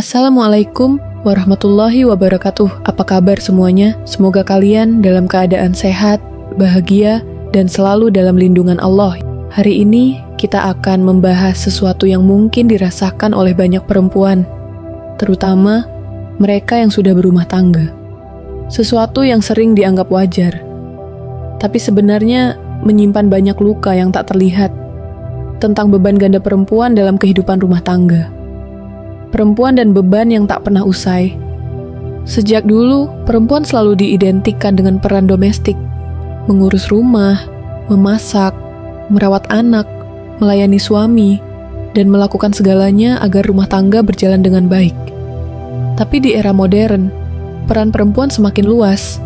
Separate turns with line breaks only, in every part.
Assalamualaikum warahmatullahi wabarakatuh. Apa kabar semuanya? Semoga kalian dalam keadaan sehat, bahagia, dan selalu dalam lindungan Allah. Hari ini kita akan membahas sesuatu yang mungkin dirasakan oleh banyak perempuan, terutama mereka yang sudah berumah tangga. Sesuatu yang sering dianggap wajar, tapi sebenarnya menyimpan banyak luka yang tak terlihat tentang beban ganda perempuan dalam kehidupan rumah tangga. Perempuan dan beban yang tak pernah usai. Sejak dulu, perempuan selalu diidentikan dengan peran domestik, mengurus rumah, memasak, merawat anak, melayani suami, dan melakukan segalanya agar rumah tangga berjalan dengan baik. Tapi di era modern, peran perempuan semakin luas.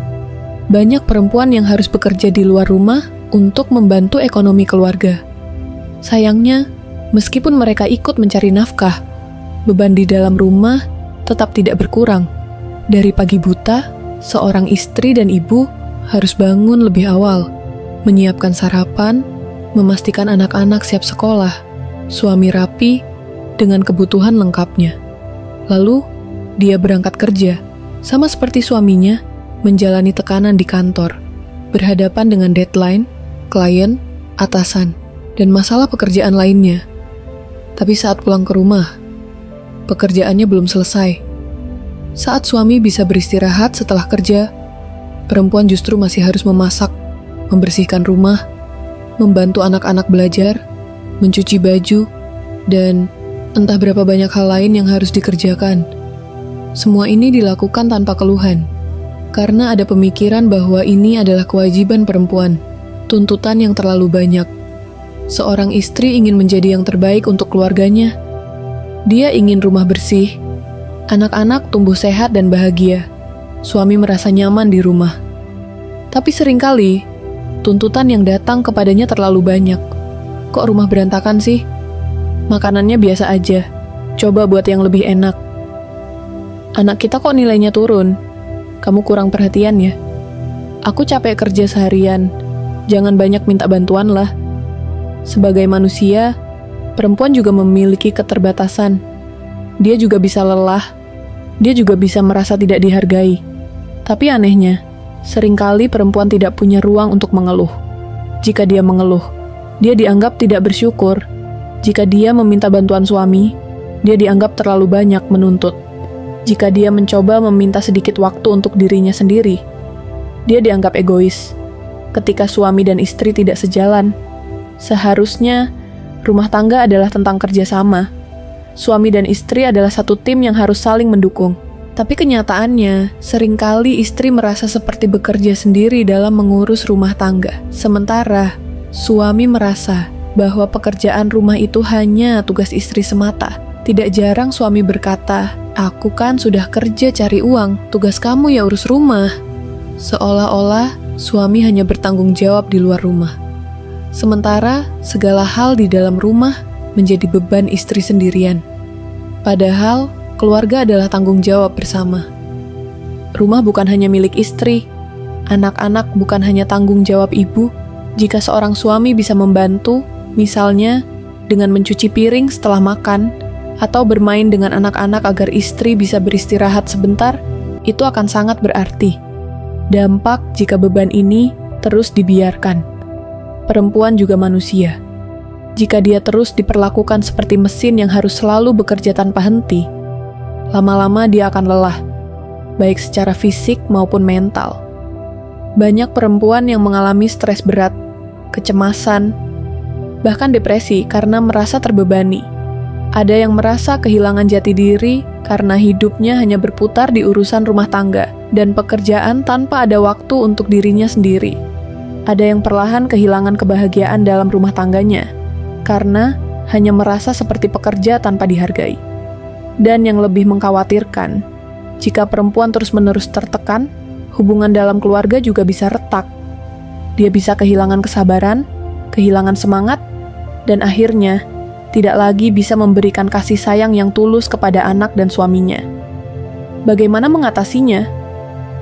Banyak perempuan yang harus bekerja di luar rumah untuk membantu ekonomi keluarga. Sayangnya, meskipun mereka ikut mencari nafkah, beban di dalam rumah tetap tidak berkurang. Dari pagi buta, seorang istri dan ibu harus bangun lebih awal, menyiapkan sarapan, memastikan anak-anak siap sekolah, suami rapi dengan kebutuhan lengkapnya. Lalu, dia berangkat kerja, sama seperti suaminya, menjalani tekanan di kantor, berhadapan dengan deadline, klien, atasan, dan masalah pekerjaan lainnya. Tapi saat pulang ke rumah, pekerjaannya belum selesai. Saat suami bisa beristirahat setelah kerja, perempuan justru masih harus memasak, membersihkan rumah, membantu anak-anak belajar, mencuci baju, dan entah berapa banyak hal lain yang harus dikerjakan. Semua ini dilakukan tanpa keluhan, karena ada pemikiran bahwa ini adalah kewajiban perempuan, tuntutan yang terlalu banyak. Seorang istri ingin menjadi yang terbaik untuk keluarganya. Dia ingin rumah bersih, anak-anak tumbuh sehat dan bahagia, suami merasa nyaman di rumah. Tapi seringkali, tuntutan yang datang kepadanya terlalu banyak. Kok rumah berantakan sih? Makanannya biasa aja, coba buat yang lebih enak. Anak kita kok nilainya turun? Kamu kurang perhatian ya? Aku capek kerja seharian, jangan banyak minta bantuan lah. Sebagai manusia, perempuan juga memiliki keterbatasan. Dia juga bisa lelah. Dia juga bisa merasa tidak dihargai. Tapi anehnya, seringkali perempuan tidak punya ruang untuk mengeluh. Jika dia mengeluh, dia dianggap tidak bersyukur. Jika dia meminta bantuan suami, dia dianggap terlalu banyak menuntut. Jika dia mencoba meminta sedikit waktu untuk dirinya sendiri, dia dianggap egois. Ketika suami dan istri tidak sejalan, seharusnya rumah tangga adalah tentang kerjasama. Suami dan istri adalah satu tim yang harus saling mendukung. Tapi kenyataannya, seringkali istri merasa seperti bekerja sendiri dalam mengurus rumah tangga. Sementara, suami merasa bahwa pekerjaan rumah itu hanya tugas istri semata. Tidak jarang suami berkata, "Aku kan sudah kerja cari uang, tugas kamu ya urus rumah." Seolah-olah suami hanya bertanggung jawab di luar rumah. Sementara segala hal di dalam rumah menjadi beban istri sendirian. Padahal keluarga adalah tanggung jawab bersama. Rumah bukan hanya milik istri, anak-anak bukan hanya tanggung jawab ibu. Jika seorang suami bisa membantu, misalnya dengan mencuci piring setelah makan, atau bermain dengan anak-anak agar istri bisa beristirahat sebentar, itu akan sangat berarti. Dampak jika beban ini terus dibiarkan. Perempuan juga manusia. Jika dia terus diperlakukan seperti mesin yang harus selalu bekerja tanpa henti, lama-lama dia akan lelah, baik secara fisik maupun mental. Banyak perempuan yang mengalami stres berat, kecemasan, bahkan depresi karena merasa terbebani. Ada yang merasa kehilangan jati diri karena hidupnya hanya berputar di urusan rumah tangga dan pekerjaan tanpa ada waktu untuk dirinya sendiri. Ada yang perlahan kehilangan kebahagiaan dalam rumah tangganya, karena hanya merasa seperti pekerja tanpa dihargai. Dan yang lebih mengkhawatirkan, jika perempuan terus-menerus tertekan, hubungan dalam keluarga juga bisa retak. Dia bisa kehilangan kesabaran, kehilangan semangat, dan akhirnya tidak lagi bisa memberikan kasih sayang yang tulus kepada anak dan suaminya. Bagaimana mengatasinya?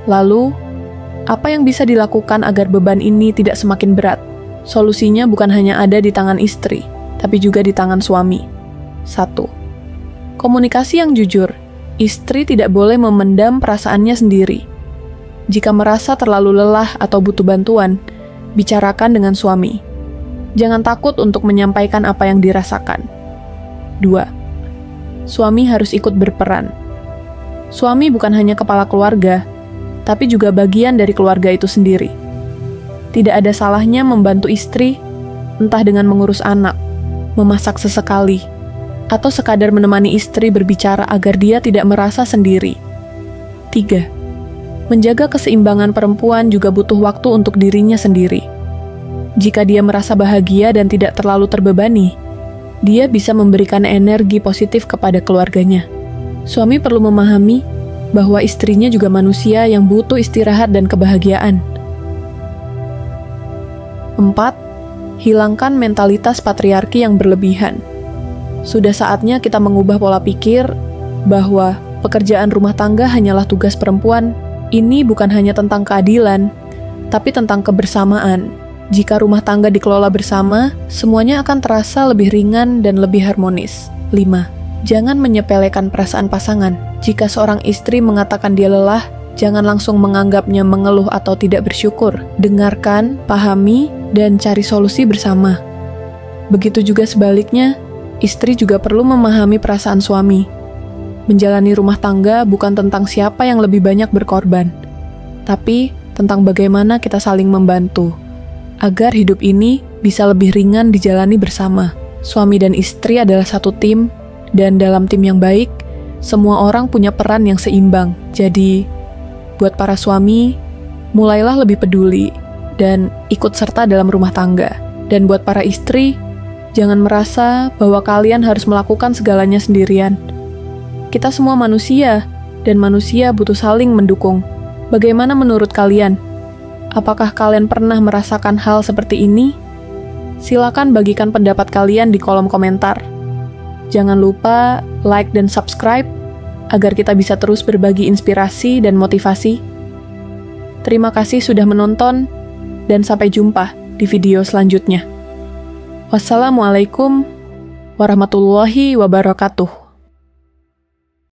Lalu, apa yang bisa dilakukan agar beban ini tidak semakin berat? Solusinya bukan hanya ada di tangan istri, tapi juga di tangan suami. 1. Komunikasi yang jujur. Istri tidak boleh memendam perasaannya sendiri. Jika merasa terlalu lelah atau butuh bantuan, bicarakan dengan suami. Jangan takut untuk menyampaikan apa yang dirasakan. 2. Suami harus ikut berperan. Suami bukan hanya kepala keluarga, tapi juga bagian dari keluarga itu sendiri. Tidak ada salahnya membantu istri, entah dengan mengurus anak, memasak sesekali, atau sekadar menemani istri berbicara agar dia tidak merasa sendiri. 3. Menjaga keseimbangan perempuan juga butuh waktu untuk dirinya sendiri. Jika dia merasa bahagia dan tidak terlalu terbebani, dia bisa memberikan energi positif kepada keluarganya. Suami perlu memahami bahwa istrinya juga manusia yang butuh istirahat dan kebahagiaan. 4. Hilangkan mentalitas patriarki yang berlebihan. Sudah saatnya kita mengubah pola pikir bahwa pekerjaan rumah tangga hanyalah tugas perempuan. Ini bukan hanya tentang keadilan, tapi tentang kebersamaan. Jika rumah tangga dikelola bersama, semuanya akan terasa lebih ringan dan lebih harmonis. 5. Jangan menyepelekan perasaan pasangan. Jika seorang istri mengatakan dia lelah, jangan langsung menganggapnya mengeluh atau tidak bersyukur. Dengarkan, pahami, dan cari solusi bersama. Begitu juga sebaliknya, istri juga perlu memahami perasaan suami. Menjalani rumah tangga bukan tentang siapa yang lebih banyak berkorban, tapi tentang bagaimana kita saling membantu, agar hidup ini bisa lebih ringan dijalani bersama. Suami dan istri adalah satu tim, dan dalam tim yang baik, semua orang punya peran yang seimbang. Jadi, buat para suami, mulailah lebih peduli dan ikut serta dalam rumah tangga. Dan buat para istri, jangan merasa bahwa kalian harus melakukan segalanya sendirian. Kita semua manusia, dan manusia butuh saling mendukung. Bagaimana menurut kalian? Apakah kalian pernah merasakan hal seperti ini? Silakan bagikan pendapat kalian di kolom komentar. Jangan lupa like dan subscribe agar kita bisa terus berbagi inspirasi dan motivasi. Terima kasih sudah menonton, dan sampai jumpa di video selanjutnya. Wassalamualaikum warahmatullahi wabarakatuh.